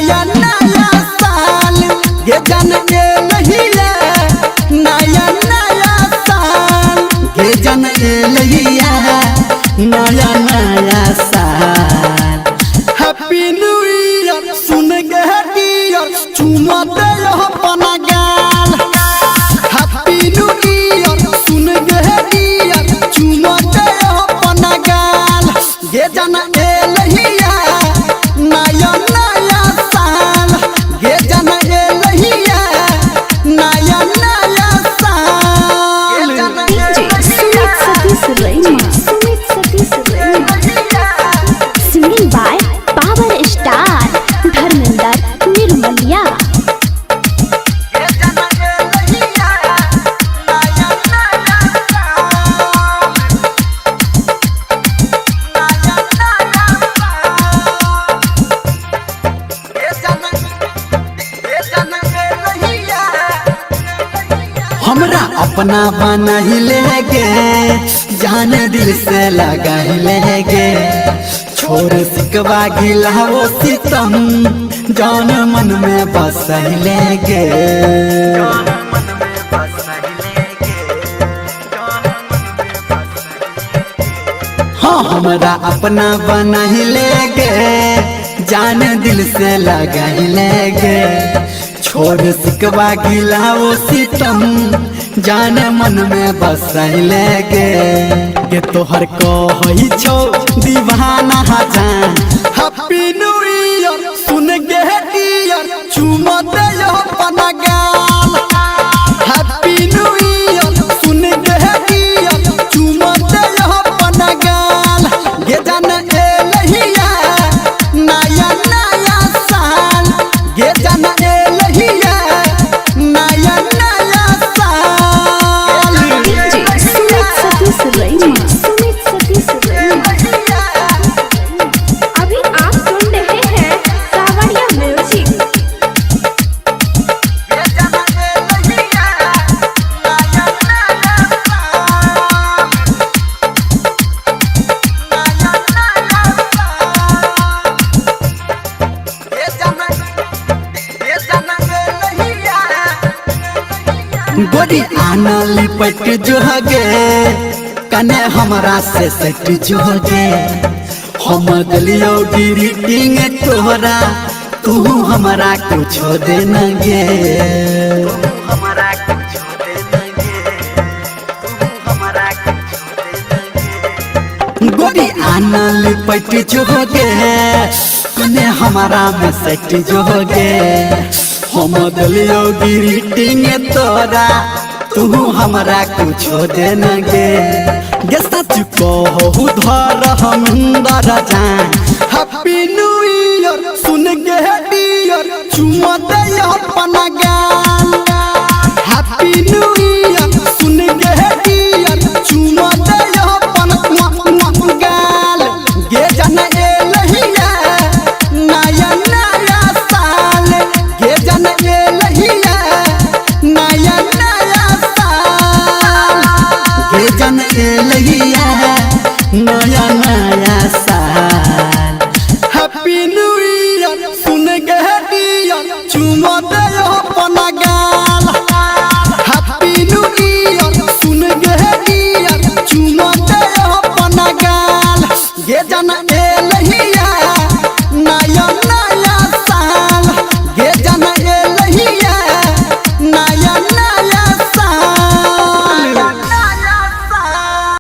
नया नया साल ये जन के लहिया नया नया साल ये जन के लहिया नया नया साल हैप्पी न्यू ईयर सुन के डियर चुमा दे अपना गाल हैप्पी न्यू ईयर सुन के डियर चुमा दे अपना गाल ये जन के लहिया नया नया साल ये जन के लहिया नया नया साल Singing by Power Star Dharmender Nirmaliya। हमरा अपना बना ही लेगे जान दिल से लगा ही लेगे छोड़ सिकवा गिला वो सितम जान मन में बस ही लेगे हाँ हमरा अपना बना ही लेगे जान दिल से लगा ही लेगे छोड़ सिकवा गिला वो सितम जान मन में बस लेगे ये तोहर कही छो दीवाना जान हैप्पी न्यू ईयर सुन के डियर चुमा दे अपना गाल हैप्पी न्यू ईयर सुन के डियर चुमा दे अपना गाल ये जान ए लहिया नया नया साल ये जान ए लहिया नया नया साल अभी आप सुन रहे हैं कावड़िया म्यूजिक। गोरी आना लिपट जो गे कने हमरा से सट जो गे हम दिलियो ग्रीटिंग तोहरा तू हमरा कुछ दे न गे गोरी आना लिपट जो गे कने हमरा में सट जो गे हम दिलियो ग्रीटिंग तोरा तू हमरा कुछ दे न गे गे सच कहू धर हमंदर जान हैप्पी न्यू ईयर सुन के डियर चुमा दे अपना गाल हैप्पी न्यू ईयर सुन के डियर चुमा दे अपना गाल गे जन ए लहिया नया नया साल गे जन ए लहिया नया नया साल गे जन ए लहिया नया